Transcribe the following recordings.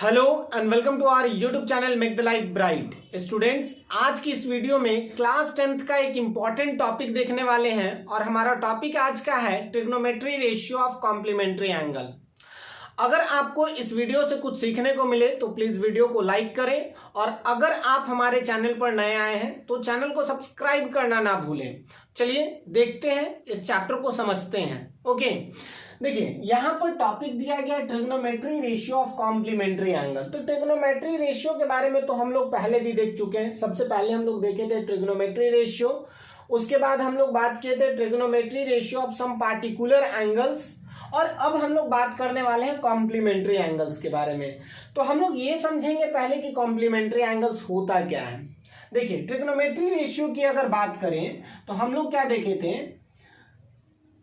Hello and welcome to our YouTube channel make the life bright. Students, आज की इस video में class 10th का एक इंपॉर्टेंट टॉपिक देखने वाले हैं और हमारा टॉपिक आज का है trigonometry ratio of complementary angle. अगर आपको इस वीडियो से कुछ सीखने को मिले तो प्लीज वीडियो को लाइक करें और अगर आप हमारे चैनल पर नए आए हैं तो चैनल को सब्सक्राइब करना ना भूलें। चलिए देखते हैं, इस चैप्टर को समझते हैं। ओके, देखिए यहाँ पर टॉपिक दिया गया है trigonometry ratio of complementary angle. तो ट्रिग्नोमेट्री रेशियो के बारे में तो हम लोग पहले भी देख चुके हैं। सबसे पहले हम लोग देखे थे ट्रिग्नोमेट्री रेशियो, उसके बाद हम लोग बात किए थे trigonometry ratio of some particular angles, और अब हम लोग बात करने वाले हैं कॉम्प्लीमेंट्री एंगल्स के बारे में। तो हम लोग ये समझेंगे पहले कि कॉम्प्लीमेंट्री एंगल्स होता क्या है। देखिए, ट्रिग्नोमेट्री रेशियो की अगर बात करें तो हम लोग क्या देखे थे,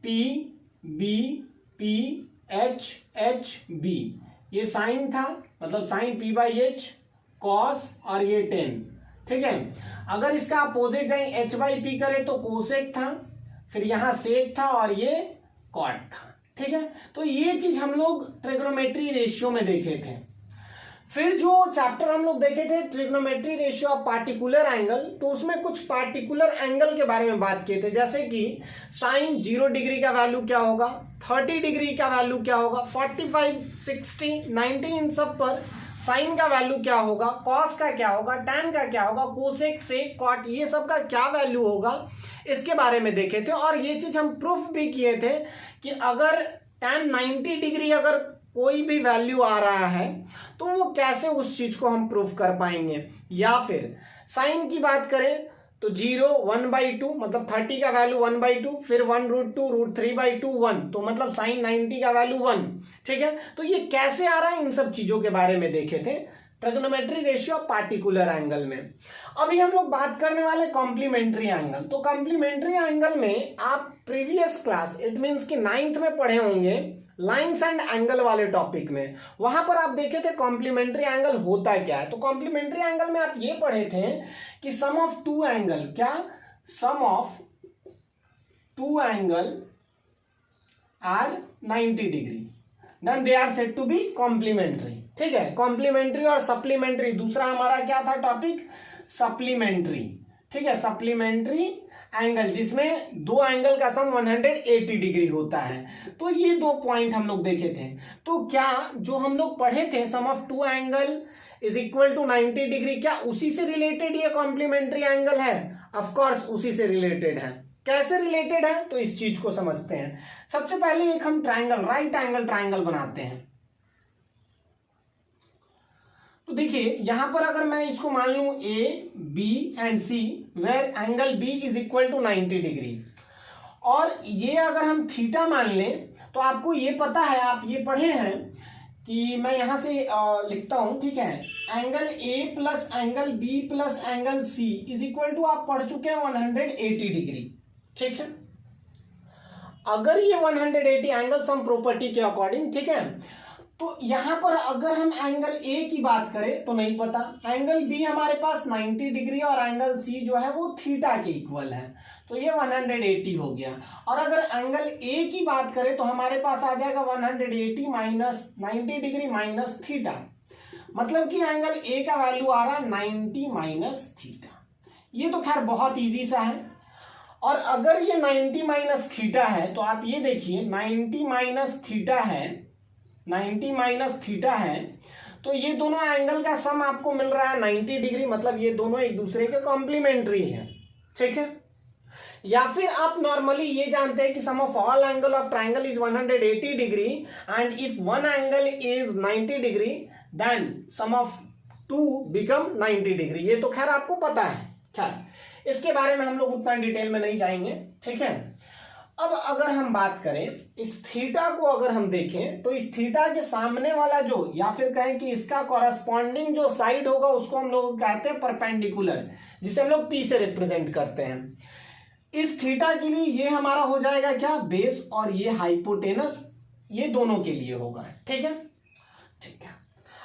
P B P H H B, ये साइन था, मतलब sine P by H, cos और ये टेन। ठीक है, अगर इसका अपोजिट जाए एच बाई पी करे तो कोसेक था, फिर यहां सेक था और ये कॉट था। ठीक है, तो ये चीज हम लोग ट्रिग्नोमेट्री रेशियो में देखे थे। फिर जो चैप्टर हम लोग देखे थे trigonometry ratio of particular angle, तो उसमें कुछ पार्टिकुलर एंगल के बारे में बात किए थे, जैसे कि साइन 0 डिग्री का वैल्यू क्या होगा, 30 डिग्री का वैल्यू क्या होगा, 45, 60, 90 इन सब पर साइन का वैल्यू क्या होगा, कॉस का क्या होगा, टैन का क्या होगा, कोसेक, सेक, कॉट, ये सब का क्या वैल्यू होगा, इसके बारे में देखे थे। और ये चीज हम प्रूफ भी किए थे कि अगर टैन 90 डिग्री अगर कोई भी वैल्यू आ रहा है तो वो कैसे उस चीज को हम प्रूफ कर पाएंगे। या फिर साइन की बात करें तो 0 1/2, मतलब 30 का वैल्यू 1/2, फिर 1√2 √3/2 1, तो मतलब साइन 90 का वैल्यू 1। ठीक है, तो ये कैसे आ रहा है, इन सब चीजों के बारे में देखे थे trigonometry ratio of particular angle में। अभी हम लोग बात करने वाले कॉम्प्लीमेंट्री एंगल। तो कॉम्प्लीमेंट्री एंगल में आप प्रीवियस क्लास, इट मींस कि 9th में पढ़े होंगे लाइंस एंड एंगल वाले टॉपिक में। वहां पर आप देखे थे कॉम्प्लीमेंट्री एंगल होता क्या है। तो कॉम्प्लीमेंट्री एंगल में आप ये पढ़े थे कि सम ऑफ टू एंगल, क्या, sum of two angle are 90 degree, then they are said to be complementary. ठीक है, कॉम्प्लीमेंट्री और सप्लीमेंट्री, दूसरा हमारा क्या था टॉपिक, सप्लीमेंट्री। ठीक है, सप्लीमेंट्री एंगल जिसमें दो एंगल का सम 180 डिग्री होता है। तो ये दो पॉइंट हम लोग देखे थे। तो क्या जो हम लोग पढ़े थे sum of two angle is equal to 90 degree, क्या उसी से रिलेटेड ये कॉम्प्लीमेंट्री एंगल है? ऑफ कोर्स उसी से रिलेटेड है। कैसे रिलेटेड है तो इस चीज को समझते हैं। सबसे पहले एक हम ट्राइंगल, राइट एंगल ट्राइंगल बनाते हैं। तो देखिए यहां पर अगर मैं इसको मान लूं A B and C, where angle B is equal to 90 degree, और ये अगर हम थीटा मान लें तो आपको ये पता है, आप ये पढ़े हैं कि मैं यहां से लिखता हूं। ठीक है, angle A plus angle B plus angle C is equal to, आप पढ़ चुके हैं 180 डिग्री। ठीक है, अगर ये 180 एंगल सम प्रॉपर्टी के अकॉर्डिंग, ठीक है, तो यहां पर अगर हम एंगल ए की बात करें तो नहीं पता, एंगल बी हमारे पास 90 डिग्री और एंगल सी जो है वो थीटा के इक्वल है, तो ये 180 हो गया। और अगर एंगल ए की बात करें तो हमारे पास आ जाएगा 180 माइनस 90 डिग्री माइनस थीटा, मतलब कि एंगल ए का वैल्यू आ रहा है 90 माइनस थीटा। ये तो खैर बहुत ईजी सा है। और अगर ये 90 माइनस थीटा है तो आप ये देखिए 90 माइनस थीटा है, 90 माइनस थीटा है, तो ये दोनों एंगल का सम आपको मिल रहा है 90 डिग्री, मतलब ये दोनों एक दूसरे के कॉम्प्लीमेंट्री हैं। ठीक है, या फिर आप नॉर्मली ये जानते हैं कि sum of all angle of triangle is 180 degree and if one angle is 90 degree then sum of two become 90 degree. ये तो खैर आपको पता है। खैर इसके बारे में हम लोग उतना डिटेल में नहीं जाएंगे। ठीक है, अब अगर हम बात करें इस थीटा को, अगर हम देखें तो इस थीटा के सामने वाला जो, या फिर कहें कि इसका कॉरस्पॉन्डिंग जो साइड होगा उसको हम लोग कहते हैं परपेंडिकुलर, जिसे हम लोग पी से रिप्रेजेंट करते हैं। इस थीटा के लिए ये हमारा हो जाएगा क्या, बेस, और ये हाइपोटेनस, ये दोनों के लिए होगा। ठीक है, ठीक है।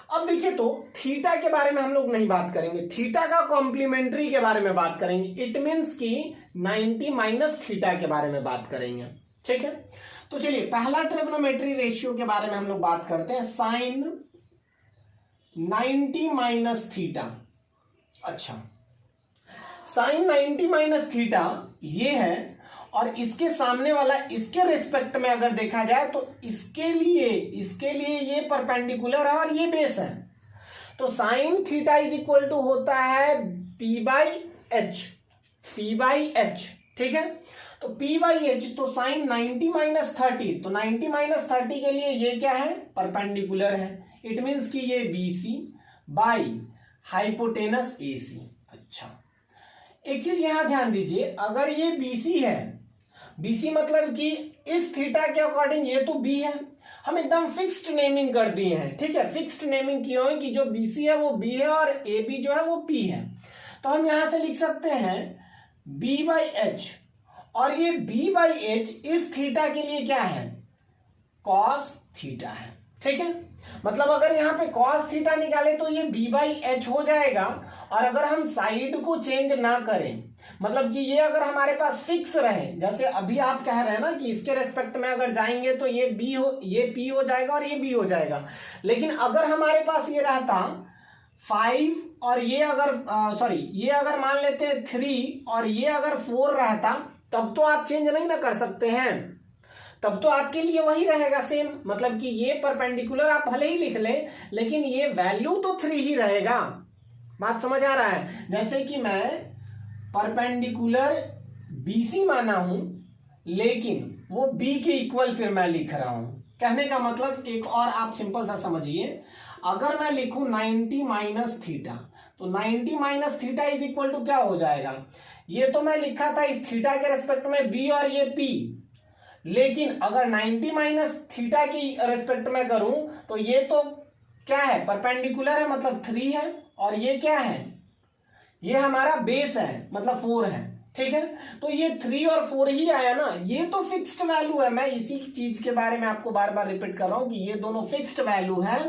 अब देखिए, तो थीटा के बारे में हम लोग नहीं बात करेंगे, थीटा का कॉम्प्लीमेंट्री के बारे में बात करेंगे। इट मींस कि 90 माइनस थीटा के बारे में बात करेंगे। ठीक है, तो चलिए पहला ट्रिग्नोमेट्री रेशियो के बारे में हम लोग बात करते हैं, साइन 90 माइनस थीटा। अच्छा, साइन 90 माइनस थीटा ये है, और इसके सामने वाला इसके रिस्पेक्ट में अगर देखा जाए तो इसके लिए ये परपेंडिकुलर है और ये बेस है। तो sine theta is equal to होता है पी बाई एच, ठीक है। तो P बाई एच, तो साइन 90 माइनस 30, तो 90 माइनस 30 के लिए ये क्या है, परपेंडिकुलर है। इट मीन्स कि ये BC बाई हाइपोटेनस AC। अच्छा, एक चीज यहां ध्यान दीजिए, अगर ये BC है, BC मतलब कि इस थीटा के अकॉर्डिंग ये तो B है, हम एकदम फिक्स्ड नेमिंग कर दिए हैं, ठीक है। फिक्स्ड नेमिंग क्यों है कि जो BC है वो B है और AB जो है वो P है। तो हम यहां से लिख सकते हैं B बाई एच, और ये B बाई एच इस थीटा के लिए क्या है, कॉस थीटा है, ठीक है। मतलब अगर यहाँ पे कॉस थीटा निकाले तो ये B बाई एच हो जाएगा, और अगर हम साइड को चेंज ना करें, मतलब कि ये अगर हमारे पास फिक्स रहे, जैसे अभी आप कह रहे हैं ना कि इसके रेस्पेक्ट में अगर जाएंगे तो ये P हो जाएगा और ये B हो जाएगा, लेकिन अगर हमारे पास ये रहता 5 और ये अगर ये अगर मान लेते हैं 3 और ये अगर 4 रहता, तब तो आप चेंज नहीं ना कर सकते हैं, तब तो आपके लिए वही रहेगा सेम। मतलब कि ये परपेंडिकुलर आप भले ही लिख लें, लेकिन ये वैल्यू तो 3 ही रहेगा। बात समझ आ रहा है? जैसे कि मैं परपेंडिकुलर BC माना हूं, लेकिन वो B के इक्वल फिर मैं लिख रहा हूं। कहने का मतलब एक और आप सिंपल सा समझिए, अगर मैं लिखूं 90 माइनस थीटा, तो 90 minus theta is equal to क्या हो जाएगा, ये तो मैं लिखा था इस थीटा के रेस्पेक्ट में B और ये P, लेकिन अगर 90 माइनस थीटा की रेस्पेक्ट में करूं तो ये तो क्या है, परपेंडिकुलर है, मतलब 3 है, और ये क्या है, ये हमारा बेस है, मतलब 4 है, ठीक है। तो ये 3 और 4 ही आया ना, ये तो फिक्स्ड वैल्यू है। मैं इसी चीज के बारे में आपको बार बार रिपीट कर रहा हूं कि ये दोनों फिक्स्ड वैल्यू है।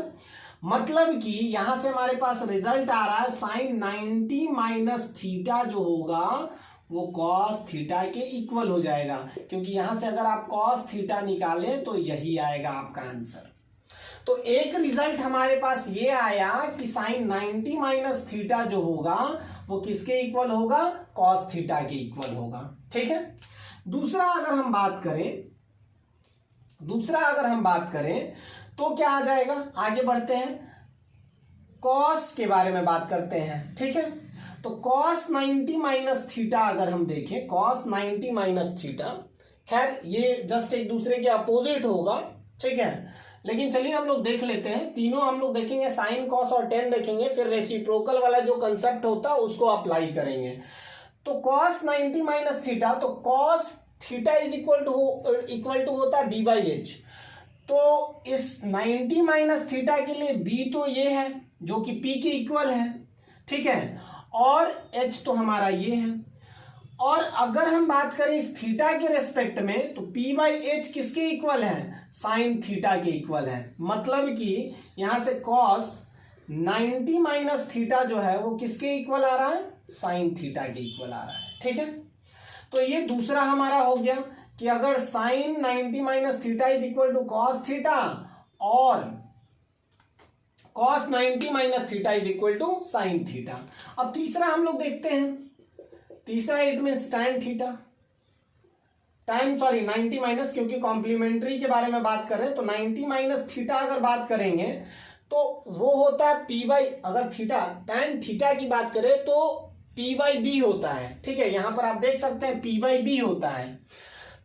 मतलब कि यहां से हमारे पास रिजल्ट आ रहा है साइन 90 माइनस थीटा जो होगा वो कॉस थीटा के इक्वल हो जाएगा, क्योंकि यहां से अगर आप कॉस थीटा निकालें तो यही आएगा आपका आंसर। तो एक रिजल्ट हमारे पास ये आया कि साइन 90 माइनस थीटा जो होगा वो किसके इक्वल होगा, कॉस थीटा के इक्वल होगा, ठीक है। दूसरा अगर हम बात करें तो क्या आ जाएगा, आगे बढ़ते हैं, कॉस के बारे में बात करते हैं, ठीक है। तो कॉस 90 माइनस थीटा अगर हम देखें, कॉस 90 माइनस थीटा, खैर ये जस्ट एक दूसरे के अपोजिट होगा, ठीक है, लेकिन चलिए हम लोग देख लेते हैं। तीनों हम लोग देखेंगे, साइन कॉस और टेन देखेंगे, फिर रेसिप्रोकल वाला जो कंसेप्ट होता है उसको अप्लाई करेंगे। तो कॉस 90 माइनस थीटा, तो cos theta is equal to होता है B बाई एच। तो इस 90 माइनस थीटा के लिए B तो ये है जो कि P के इक्वल है, ठीक है, और H तो हमारा ये है। और अगर हम बात करें इस थीटा के रेस्पेक्ट में, तो P बाई एच किसके इक्वल है, साइन थीटा के इक्वल है। मतलब कि यहां से कॉस 90 माइनस थीटा जो है वो किसके इक्वल आ रहा है, साइन थीटा के इक्वल आ रहा है, ठीक है। तो ये दूसरा हमारा हो गया कि अगर sine 90 minus theta is equal to cos theta और cos 90 minus theta is equal to sine theta. अब तीसरा हम लोग देखते हैं, तीसरा it means tan theta, 90 minus, क्योंकि कॉम्प्लीमेंट्री के बारे में बात कर रहे हैं, तो 90 माइनस थीटा अगर बात करेंगे तो वो होता है P बाई, अगर थीटा tan थीटा की बात करें तो P बाई B होता है, ठीक है। यहां पर आप देख सकते हैं P बाई B होता है।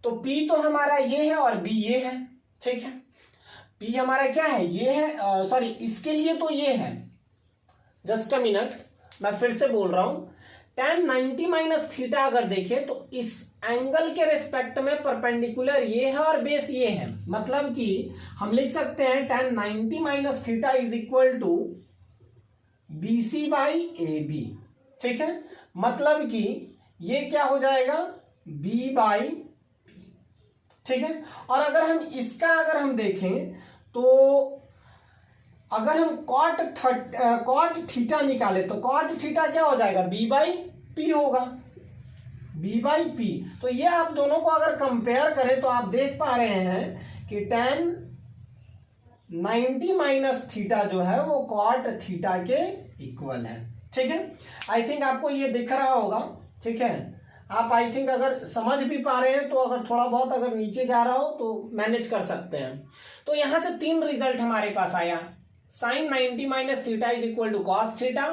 तो P तो हमारा ये है और B ये है, ठीक है। P हमारा क्या है, ये है, इसके लिए तो ये है, जस्ट अ मिनट, मैं फिर से बोल रहा हूं, tan 90 माइनस थीटा अगर देखें तो इस एंगल के रिस्पेक्ट में परपेंडिकुलर ये है और बेस ये है। मतलब कि हम लिख सकते हैं tan 90 minus theta is equal to BC by AB, ठीक है। मतलब कि ये क्या हो जाएगा, B बाई, ठीक है। और अगर हम देखें तो अगर हम कॉट थीटा निकाले तो कॉट थीटा क्या हो जाएगा, B बाई P होगा, B बाई P। तो ये आप दोनों को अगर कंपेयर करें तो आप देख पा रहे हैं कि tan 90 माइनस थीटा जो है वो कॉट थीटा के इक्वल है। ठीक है, आई थिंक आपको ये दिख रहा होगा। ठीक है, आप आई थिंक अगर समझ भी पा रहे हैं तो अगर थोड़ा बहुत अगर नीचे जा रहा हो तो मैनेज कर सकते हैं। तो यहां से 3 रिजल्ट हमारे पास आया। Sine 90 minus theta is equal to cos theta,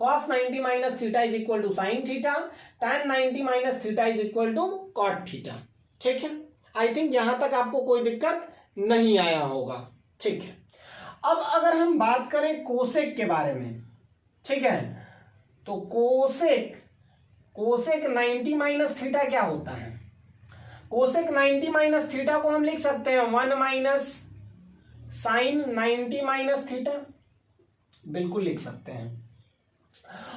cos 90 minus theta is equal to sine theta, tan 90 minus theta is equal to cot theta. ठीक है, आई थिंक यहां तक आपको कोई दिक्कत नहीं आया होगा। ठीक है, अब अगर हम बात करें कोसेक के बारे में, ठीक है, तो कोसेक 90 माइनस थीटा क्या होता है? कोसेक 90 माइनस थीटा को हम लिख सकते हैं 1 माइनस साइन 90 माइनस थीटा, बिल्कुल लिख सकते हैं।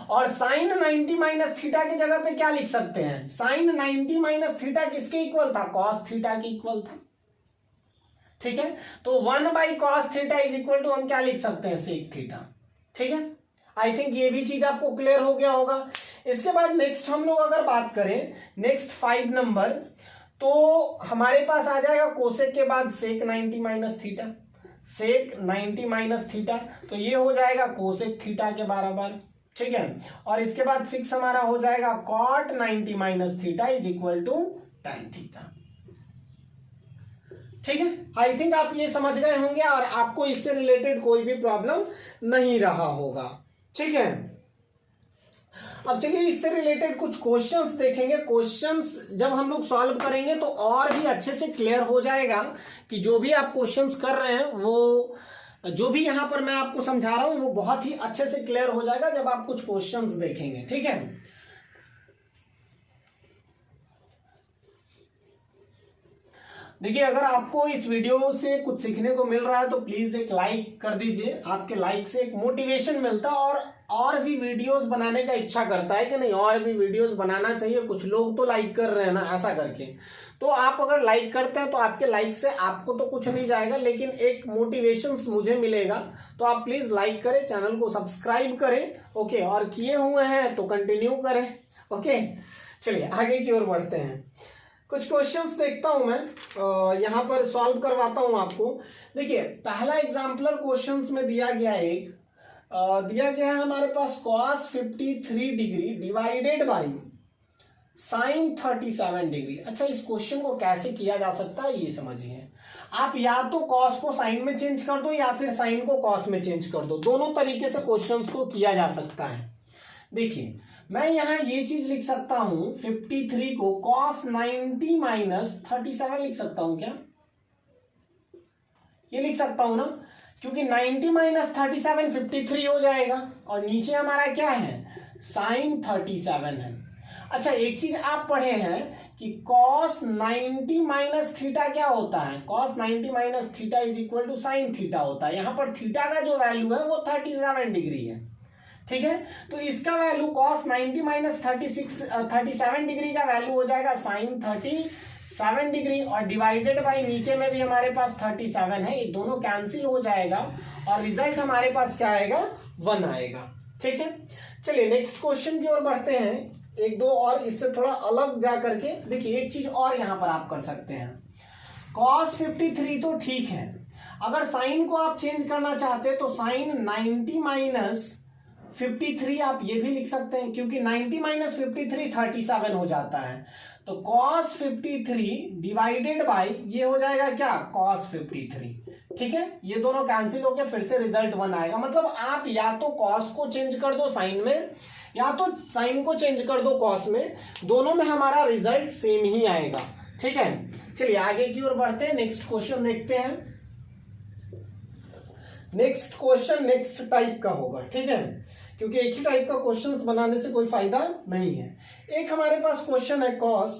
और साइन 90 माइनस थीटा की जगह पे क्या लिख सकते हैं? साइन 90 माइनस थीटा किसके इक्वल था? कॉस थीटा के इक्वल था। ठीक है, तो 1 by cos theta is equal to हम क्या लिख सकते हैं? Sec theta. ठीक है, आई थिंक ये भी चीज आपको क्लियर हो गया होगा। इसके बाद नेक्स्ट हम लोग अगर बात करें नेक्स्ट 5 नंबर, तो हमारे पास आ जाएगा कोसेक के बाद सेक 90 माइनस थीटा, सेक 90 माइनस थीटा, तो ये हो जाएगा कोसेक थीटा के बराबर। ठीक है, और इसके बाद 6 हमारा हो जाएगा cot 90 minus theta is equal to tan theta. ठीक है, आई थिंक आप ये समझ गए होंगे और आपको इससे रिलेटेड कोई भी प्रॉब्लम नहीं रहा होगा। ठीक है, अब चलिए इससे रिलेटेड कुछ क्वेश्चंस देखेंगे। क्वेश्चंस जब हम लोग सॉल्व करेंगे तो और भी अच्छे से क्लियर हो जाएगा कि जो भी आप क्वेश्चंस कर रहे हैं वो, जो भी यहां पर मैं आपको समझा रहा हूं वो बहुत ही अच्छे से क्लियर हो जाएगा जब आप कुछ क्वेश्चंस देखेंगे। ठीक है, देखिए अगर आपको इस वीडियो से कुछ सीखने को मिल रहा है तो प्लीज एक लाइक कर दीजिए। आपके लाइक से एक मोटिवेशन मिलता है और भी वीडियोस बनाने का इच्छा करता है कि नहीं और भी वीडियोस बनाना चाहिए। कुछ लोग तो लाइक कर रहे हैं ना, ऐसा करके तो आप अगर लाइक करते हैं तो आपके लाइक से आपको तो कुछ नहीं जाएगा लेकिन एक मोटिवेशन मुझे मिलेगा। तो आप प्लीज लाइक करें, चैनल को सब्सक्राइब करें। ओके, और किए हुए हैं तो कंटिन्यू करें। ओके, चलिए आगे की ओर बढ़ते हैं। कुछ क्वेश्चंस देखता हूं मैं, यहां पर सॉल्व करवाता हूं आपको। देखिए पहला एग्जाम्पलर क्वेश्चंस में दिया गया है हमारे पास cos 53 degree divided by sine 37 degree. अच्छा, इस क्वेश्चन को कैसे किया जा सकता है ये समझिए। आप या तो cos को साइन में चेंज कर दो या फिर साइन को cos में चेंज कर दो, दोनों तरीके से क्वेश्चंस को किया जा सकता है। देखिए मैं यहां ये चीज लिख सकता हूं 53 को cos 90 माइनस 37 लिख सकता हूं क्या? ये लिख सकता हूं ना, क्योंकि 90 माइनस 37 53 हो जाएगा और नीचे हमारा क्या है? साइन 37 है। अच्छा, एक चीज आप पढ़े हैं कि cos 90 माइनस थीटा क्या होता है? cos 90 minus theta is equal to sine theta होता है। यहां पर थीटा का जो वैल्यू है वो 37 डिग्री है। ठीक है, तो इसका वैल्यू cos 90 माइनस 37 डिग्री का वैल्यू हो जाएगा साइन 37 डिग्री और डिवाइडेड बाई नीचे में भी हमारे पास 37 है, ये दोनों कैंसिल हो जाएगा और रिजल्ट हमारे पास क्या आएगा? 1 आएगा। ठीक है, चलिए नेक्स्ट क्वेश्चन की ओर बढ़ते हैं। एक दो और इससे थोड़ा अलग जा करके देखिए, एक चीज और यहां पर आप कर सकते हैं। cos 53 तो ठीक है, अगर साइन को आप चेंज करना चाहते हैं तो साइन 90 माइनस 53 आप ये भी लिख सकते हैं, क्योंकि 90 माइनस 53 37 हो जाता है। तो cos 53 डिवाइडेड बाई ये हो जाएगा क्या? cos 53। ठीक है, ये दोनों कैंसिल होकर फिर से रिजल्ट 1 आएगा। मतलब आप या तो cos को चेंज कर दो साइन में या तो साइन को चेंज कर दो cos में, दोनों में हमारा रिजल्ट सेम ही आएगा। ठीक है, चलिए आगे की ओर बढ़ते हैं। नेक्स्ट क्वेश्चन देखते हैं। नेक्स्ट क्वेश्चन नेक्स्ट टाइप का होगा। ठीक है, क्योंकि एक ही टाइप का क्वेश्चंस बनाने से कोई फायदा नहीं है। एक हमारे पास क्वेश्चन है cos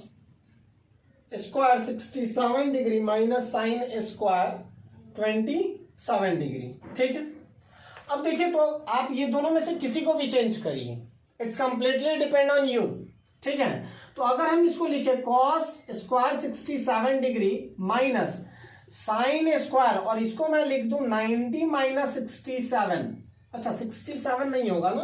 square 67 degree minus sine square 27 degree. ठीक है, अब देखिए तो आप ये दोनों में से किसी को भी चेंज करिए, it's completely depend on you. ठीक है, तो अगर हम इसको लिखे cos square 67 degree minus sine square और इसको मैं लिख दूं 90 माइनस 67। अच्छा 67 नहीं होगा ना,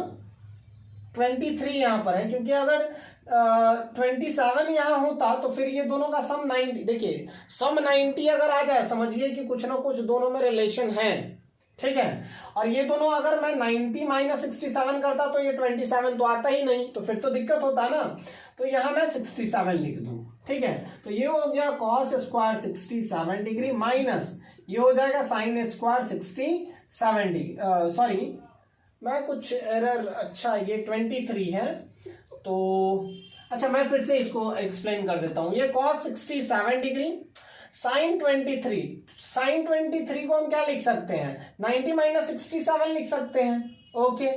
23 यहां पर है, क्योंकि अगर 27 यहाँ होता तो फिर ये दोनों का सम 90, देखिए सम 90 अगर आ जाए समझिए कि कुछ ना कुछ दोनों में रिलेशन है, ठीक है। और ये दोनों अगर मैं 90 माइनस 67 करता तो ये 27 तो आता ही नहीं, तो फिर तो दिक्कत होता ना। तो यहाँ मैं 67 लिख दूं, ठीक है। तो ये हो गया कॉस स्क्वायर 67 डिग्री माइनस ये हो जाएगा साइन स्क्वायर 67 डिग्री, सॉरी मैं कुछ एरर, अच्छा ये 23 है, तो अच्छा मैं फिर से इसको एक्सप्लेन कर देता हूं। ये कॉस 67 डिग्री साइन 23 को हम क्या लिख सकते हैं 90 माइनस 67 लिख सकते हैं, ओके।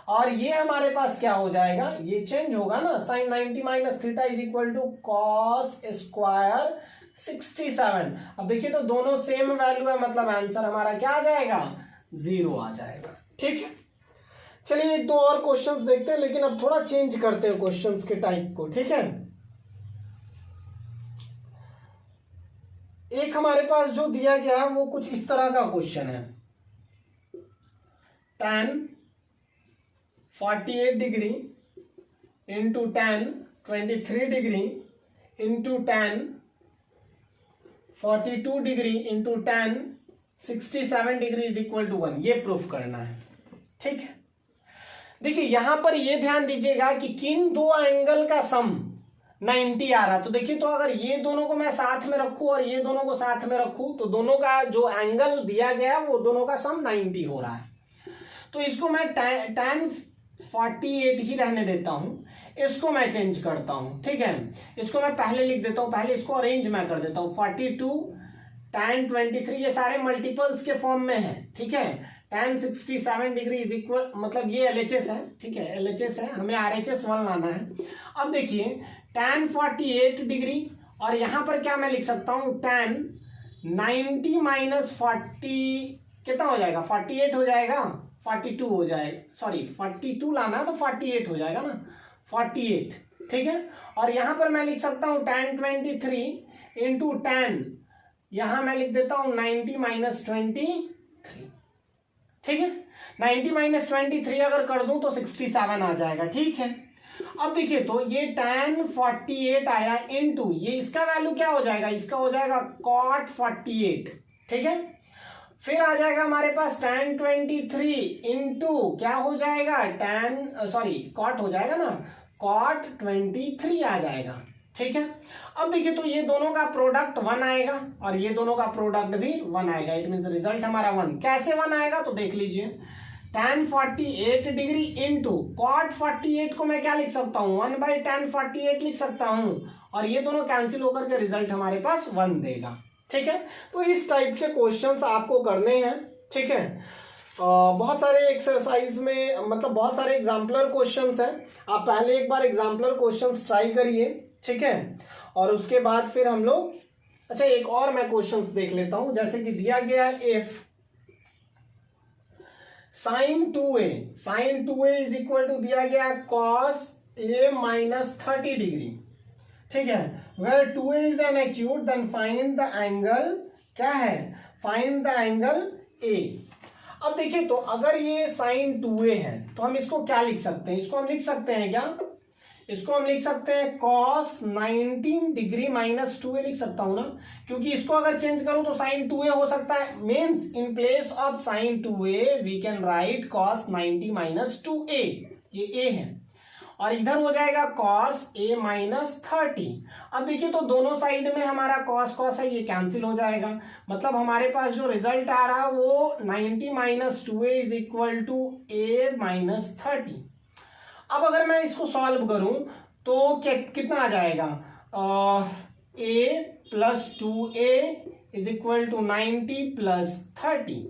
और ये हमारे पास क्या हो जाएगा, ये चेंज होगा ना, sine 90 minus theta is equal to cos square 67। अब देखिए तो दोनों सेम वैल्यू है, मतलब आंसर हमारा क्या आ जाएगा 0 आ जाएगा, ठीक है। चलिए एक दो और क्वेश्चंस देखते हैं, लेकिन अब थोड़ा चेंज करते हैं क्वेश्चंस के टाइप को, ठीक है। एक हमारे पास जो दिया गया है वो कुछ इस तरह का क्वेश्चन है, tan 48 degree into tan 23 degree into tan 42 degree into tan 67 degree is equal to 1, ये प्रूफ करना है, ठीक है। देखिए यहां पर ये ध्यान दीजिएगा कि किन दो एंगल का सम 90 आ रहा, तो देखिए तो अगर ये दोनों को मैं साथ में रखूं और ये दोनों को साथ में रखूं तो दोनों का जो एंगल दिया गया वो दोनों का सम 90 हो रहा है। तो इसको मैं tan 48 ही रहने देता हूं, इसको मैं चेंज करता हूं, ठीक है। इसको मैं पहले लिख देता हूं, पहले इसको अरेंज मैं कर देता हूं। 42 tan 23 ये सारे मल्टीपल्स के फॉर्म में है, ठीक है। tan 67 डिग्री इज इक्वल, मतलब ये LHS है, ठीक है, LHS है, हमें RHS 1 लाना है। अब देखिए tan 48 डिग्री और यहां पर क्या मैं लिख सकता हूं tan 90 माइनस 40 कितना हो जाएगा 48 हो जाएगा, 42 हो जाएगा, सॉरी 42 लाना है तो 48 हो जाएगा ना, 48, ठीक है। और यहां पर मैं लिख सकता हूं tan 23 इंटू tan, यहां मैं लिख देता हूं 90 माइनस 23, ठीक है। 90 माइनस 23 अगर कर दूं तो 67 आ जाएगा, ठीक है। अब देखिए तो ये tan 48 आया इनटू ये इसका वैल्यू क्या हो जाएगा, इसका हो जाएगा cot 48, ठीक है। फिर आ जाएगा हमारे पास tan 23 इंटू क्या हो जाएगा cot हो जाएगा ना, cot 23 आ जाएगा, ठीक है। अब देखिए तो ये दोनों का प्रोडक्ट 1 आएगा और ये दोनों का प्रोडक्ट भी 1 आएगा, इट मीन रिजल्ट हमारा 1। कैसे 1 आएगा तो देख लीजिए, tan 48 डिग्री इंटू cot 48 को मैं क्या लिख सकता हूं 1 बाई tan 48 लिख सकता हूं, और ये दोनों कैंसिल होकर के रिजल्ट हमारे पास 1 देगा, ठीक है। तो इस टाइप के क्वेश्चंस आपको करने हैं, ठीक है। बहुत सारे एक्सरसाइज में मतलब बहुत सारे एग्जाम्पलर क्वेश्चंस हैं, आप पहले एक बार एग्जाम्पलर क्वेश्चंस ट्राई करिए, ठीक है। और उसके बाद फिर हम लोग, अच्छा एक और मैं क्वेश्चंस देख लेता हूं, जैसे कि दिया गया है if sin 2a is equal to दिया गया cos a माइनस 30 डिग्री, ठीक है। Where 2a is an acute then find the angle, क्या है फाइंड द एंगल a। अब देखिए तो अगर ये sin 2a है तो हम इसको क्या लिख सकते हैं, इसको हम लिख सकते हैं क्या, इसको हम लिख सकते हैं cos 19 डिग्री माइनस 2a लिख सकता हूं ना, क्योंकि इसको अगर चेंज करूं तो sin 2a हो सकता है, means in place of sin 2a we can write cos 90 minus 2a, ये a है, और इधर हो जाएगा cos a माइनस 30। अब देखिए तो दोनों साइड में हमारा cos है, ये कैंसिल हो जाएगा, मतलब हमारे पास जो रिजल्ट आ रहा है वो 90 minus 2a is equal to a minus 30। अब अगर मैं इसको सॉल्व करूं तो कितना आ जाएगा, a plus 2a is equal to 90 plus 30,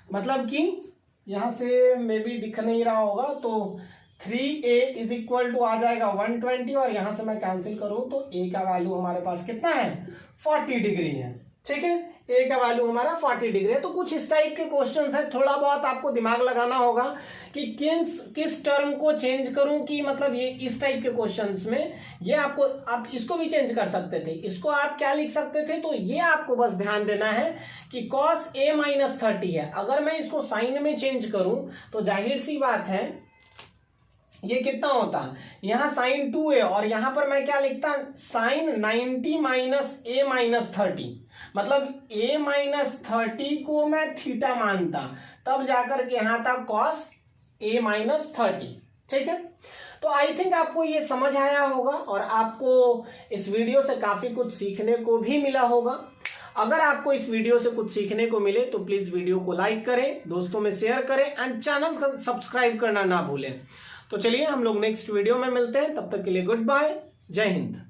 मतलब कि यहां से मे बी दिख नहीं रहा होगा, तो 3a इज इक्वल टू आ जाएगा 120, और यहां से मैं कैंसिल करूं तो a का वैल्यू हमारे पास कितना है 40 डिग्री है, ठीक है। a का वैल्यू हमारा 40 डिग्री है। तो कुछ इस टाइप के क्वेश्चंस है, थोड़ा बहुत आपको दिमाग लगाना होगा कि किस टर्म को चेंज करूं, कि मतलब ये इस टाइप के क्वेश्चंस में ये आपको, आप इसको भी चेंज कर सकते थे, इसको आप क्या लिख सकते थे, तो ये आपको बस ध्यान देना है कि cos a माइनस 30 है, अगर मैं इसको साइन में चेंज करूं तो जाहिर सी बात है ये कितना होता, यहाँ साइन 2 है और यहाँ पर मैं क्या लिखता, साइन 90 माइनस ए माइनस 30, मतलब ए माइनस 30 को मैं थीटा मानता, तब जाकर के यहाँ था कॉस ए माइनस 30। ठीक है, तो आई थिंक आपको ये समझ आया होगा और आपको इस वीडियो से काफी कुछ सीखने को भी मिला होगा। अगर आपको इस वीडियो से कुछ सीखने को मिले तो प्लीज वीडियो को लाइक करें, दोस्तों में शेयर करें एंड चैनल को सब्सक्राइब करना ना भूलें। तो चलिए हम लोग नेक्स्ट वीडियो में मिलते हैं, तब तक के लिए गुड बाय, जय हिंद।